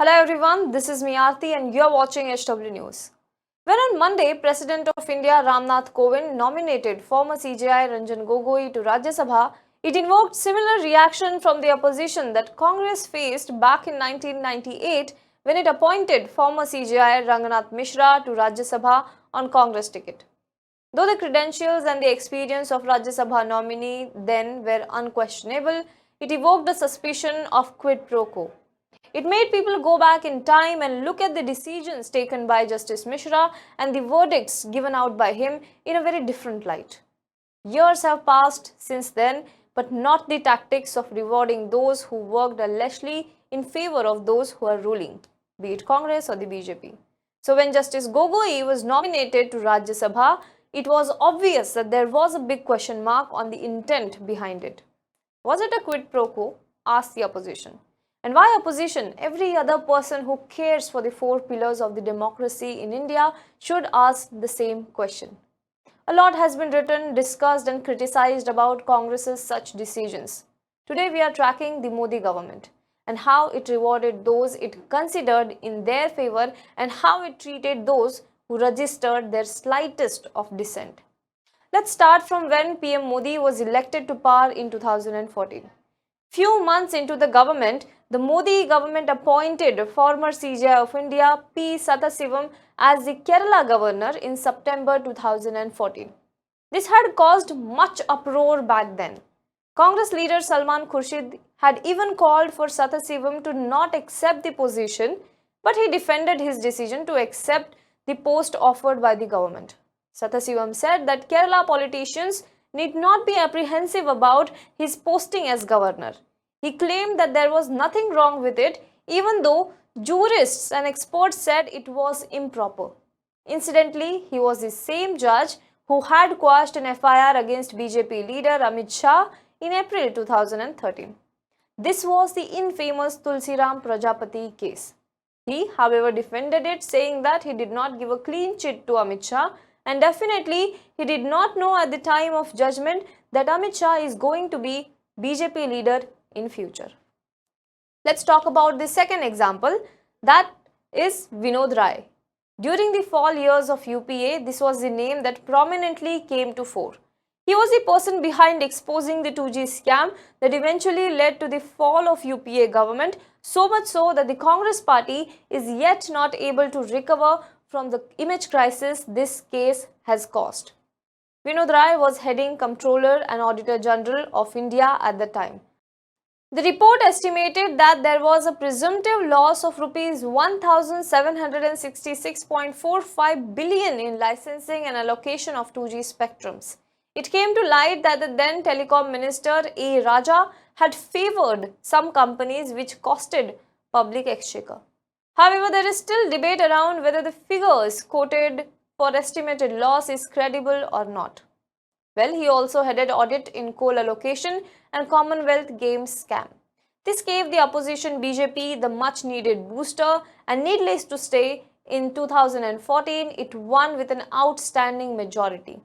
Hello everyone, this is Miyarti and you are watching HW News. When on Monday, President of India Ramnath Kovind nominated former CJI Ranjan Gogoi to Rajya Sabha, it invoked similar reaction from the opposition that Congress faced back in 1998 when it appointed former CJI Rangnath Mishra to Rajya Sabha on Congress ticket. Though the credentials and the experience of Rajya Sabha nominee then were unquestionable, it evoked a suspicion of quid pro quo. It made people go back in time and look at the decisions taken by Justice Mishra and the verdicts given out by him in a very different light. Years have passed since then, but not the tactics of rewarding those who worked allegedly in favor of those who are ruling, be it Congress or the BJP. So when Justice Gogoi was nominated to Rajya Sabha, it was obvious that there was a big question mark on the intent behind it. Was it a quid pro quo? Asked the opposition. And why opposition? Every other person who cares for the four pillars of the democracy in India should ask the same question. A lot has been written, discussed and criticized about Congress's such decisions. Today we are tracking the Modi government and how it rewarded those it considered in their favor and how it treated those who registered their slightest of dissent. Let's start from when PM Modi was elected to power in 2014. Few months into the government, the Modi government appointed former CJI of India P. Sathasivam as the Kerala governor in September 2014. This had caused much uproar back then. Congress leader Salman Khurshid had even called for Sathasivam to not accept the position, but he defended his decision to accept the post offered by the government. Sathasivam said that Kerala politicians need not be apprehensive about his posting as governor. He claimed that there was nothing wrong with it, even though jurists and experts said it was improper. Incidentally, he was the same judge who had quashed an FIR against BJP leader Amit Shah in April 2013. This was the infamous Tulsiram Prajapati case. He, however, defended it, saying that he did not give a clean chit to Amit Shah, and definitely he did not know at the time of judgment that Amit Shah is going to be BJP leader in future. Let's talk about the second example, that is Vinod Rai. During the fall years of UPA, this was the name that prominently came to fore. He was the person behind exposing the 2G scam that eventually led to the fall of UPA government, so much so that the Congress party is yet not able to recover from the image crisis this case has caused. Vinod Rai was heading Comptroller and Auditor General of India at the time. The report estimated that there was a presumptive loss of rupees 1,766.45 billion in licensing and allocation of 2G spectrums. It came to light that the then Telecom Minister A. Raja had favoured some companies which costed public exchequer. However, there is still debate around whether the figures quoted for estimated loss is credible or not. Well, he also headed audit in coal allocation and Commonwealth Games scam. This gave the opposition BJP the much needed booster, and needless to say, in 2014 it won with an outstanding majority.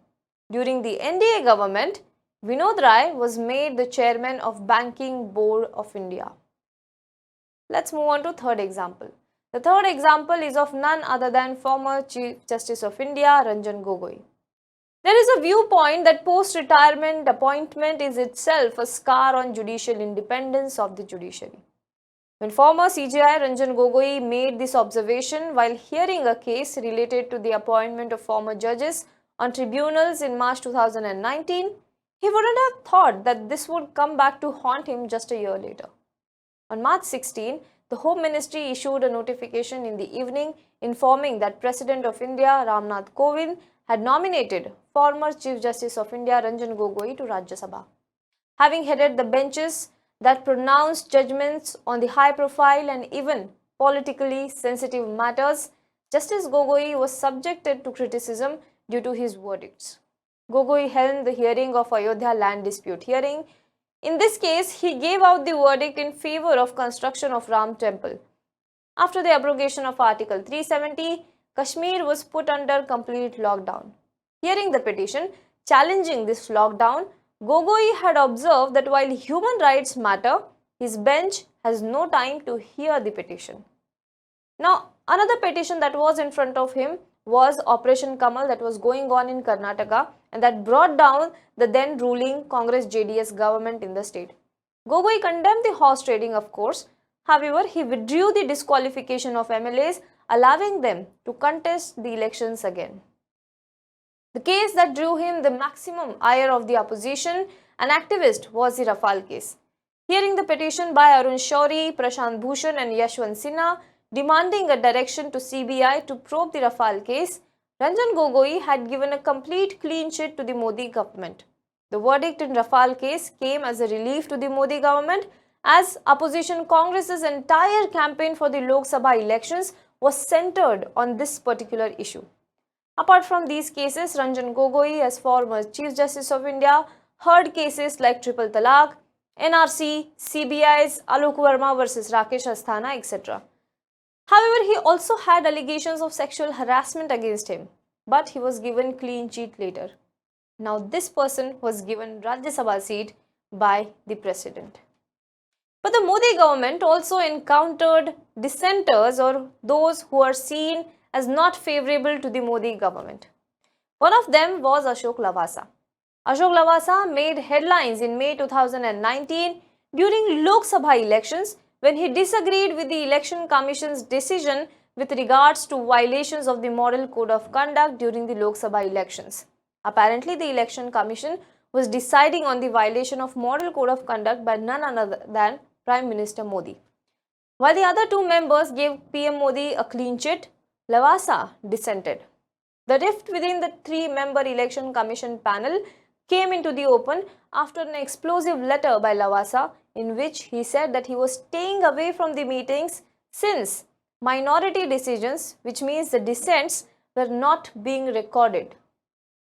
During the NDA government, Vinod Rai was made the chairman of Banking Board of India. Let's move on to third example. The third example is of none other than former Chief Justice of India Ranjan Gogoi. There is a viewpoint that post-retirement appointment is itself a scar on judicial independence of the judiciary. When former CJI Ranjan Gogoi made this observation while hearing a case related to the appointment of former judges on tribunals in March 2019, he wouldn't have thought that this would come back to haunt him just a year later. On March 16, the Home Ministry issued a notification in the evening informing that President of India Ramnath Kovind had nominated former Chief Justice of India Ranjan Gogoi to Rajya Sabha. Having headed the benches that pronounced judgments on the high-profile and even politically sensitive matters, Justice Gogoi was subjected to criticism due to his verdicts. Gogoi held the hearing of Ayodhya land dispute hearing. In this case, he gave out the verdict in favor of construction of Ram Temple. After the abrogation of Article 370, Kashmir was put under complete lockdown. Hearing the petition challenging this lockdown, Gogoi had observed that while human rights matter, his bench has no time to hear the petition. Now, another petition that was in front of him was Operation Kamal that was going on in Karnataka and that brought down the then ruling Congress JDS government in the state. Gogoi condemned the horse trading, of course. However, he withdrew the disqualification of MLAs, allowing them to contest the elections again. The case that drew him the maximum ire of the opposition and activist was the Rafale case. Hearing the petition by Arun Shauri, Prashant Bhushan and Yashwant Sinha demanding a direction to CBI to probe the Rafale case, Ranjan Gogoi had given a complete clean sheet to the Modi government. The verdict in Rafale case came as a relief to the Modi government as opposition Congress's entire campaign for the Lok Sabha elections was centered on this particular issue. Apart from these cases, Ranjan Gogoi, as former Chief Justice of India, heard cases like Triple Talaq, NRC, CBI's Alok Verma versus Rakesh Asthana, etc. However, he also had allegations of sexual harassment against him, but he was given clean sheet later. Now this person was given Rajya Sabha seat by the president. But the Modi government also encountered dissenters or those who are seen as not favourable to the Modi government. One of them was Ashok Lavasa. Ashok Lavasa made headlines in May 2019 during Lok Sabha elections when he disagreed with the Election Commission's decision with regards to violations of the Model Code of Conduct during the Lok Sabha elections. Apparently, the Election Commission was deciding on the violation of Model Code of Conduct by none other than Prime Minister Modi. While the other two members gave PM Modi a clean sheet, Lavasa dissented. The rift within the three-member Election Commission panel came into the open after an explosive letter by Lavasa in which he said that he was staying away from the meetings since minority decisions, which means the dissents, were not being recorded.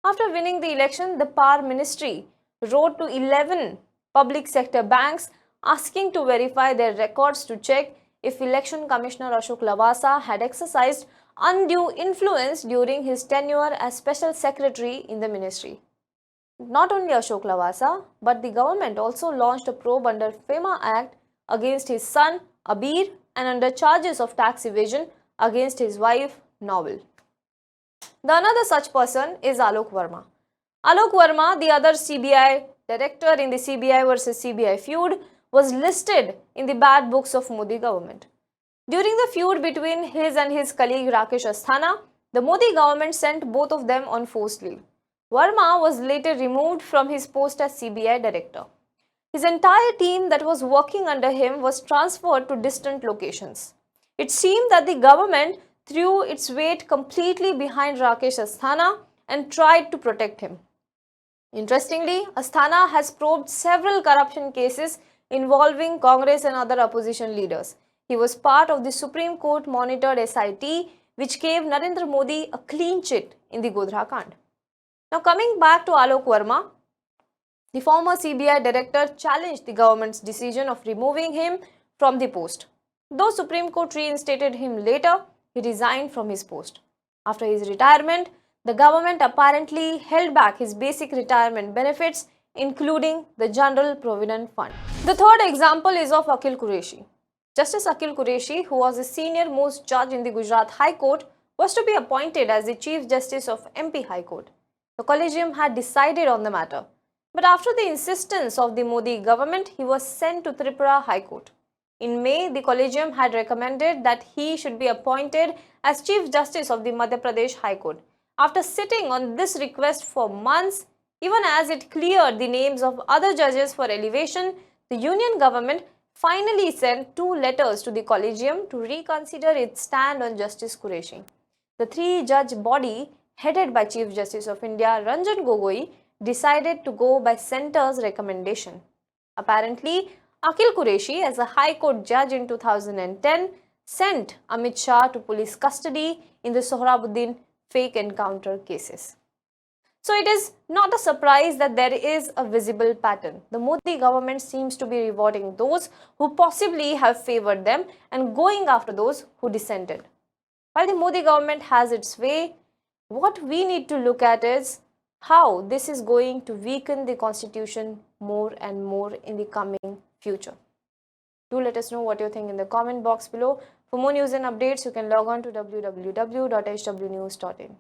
After winning the election, the Power Ministry wrote to 11 public sector banks asking to verify their records to check if Election Commissioner Ashok Lavasa had exercised undue influence during his tenure as Special Secretary in the ministry. Not only Ashok Lavasa, but the government also launched a probe under FEMA Act against his son Abir and under charges of tax evasion against his wife Novel. The another such person is Alok Verma. Alok Verma, the other CBI director in the CBI versus CBI feud, was listed in the bad books of Modi government. During the feud between his and his colleague Rakesh Asthana, the Modi government sent both of them on forced leave. Verma was later removed from his post as CBI director. His entire team that was working under him was transferred to distant locations. It seemed that the government threw its weight completely behind Rakesh Asthana and tried to protect him. Interestingly, Asthana has probed several corruption cases involving Congress and other opposition leaders. He was part of the Supreme Court monitored SIT, which gave Narendra Modi a clean sheet in the Godhra Kand. Now coming back to Alok Verma, the former CBI director challenged the government's decision of removing him from the post. Though Supreme Court reinstated him later, he resigned from his post. After his retirement, the government apparently held back his basic retirement benefits, including the General Provident Fund. The third example is of Akhil Qureshi. Justice Akhil Qureshi, who was the senior most judge in the Gujarat High Court, was to be appointed as the Chief Justice of MP High Court. The collegium had decided on the matter, but after the insistence of the Modi government, he was sent to Tripura High Court. In May, the collegium had recommended that he should be appointed as Chief Justice of the Madhya Pradesh High Court. After sitting on this request for months, even as it cleared the names of other judges for elevation, the union government finally sent 2 letters to the collegium to reconsider its stand on Justice Qureshi. The 3-judge body, headed by Chief Justice of India Ranjan Gogoi, decided to go by centre's recommendation. Apparently, Akhil Qureshi, as a High Court judge in 2010, sent Amit Shah to police custody in the Sohrabuddin fake encounter cases. So it is not a surprise that there is a visible pattern. The Modi government seems to be rewarding those who possibly have favoured them and going after those who dissented. While the Modi government has its way, what we need to look at is how this is going to weaken the constitution more and more in the coming future. Do let us know what you think in the comment box below. For more news and updates, you can log on to www.hwnews.in.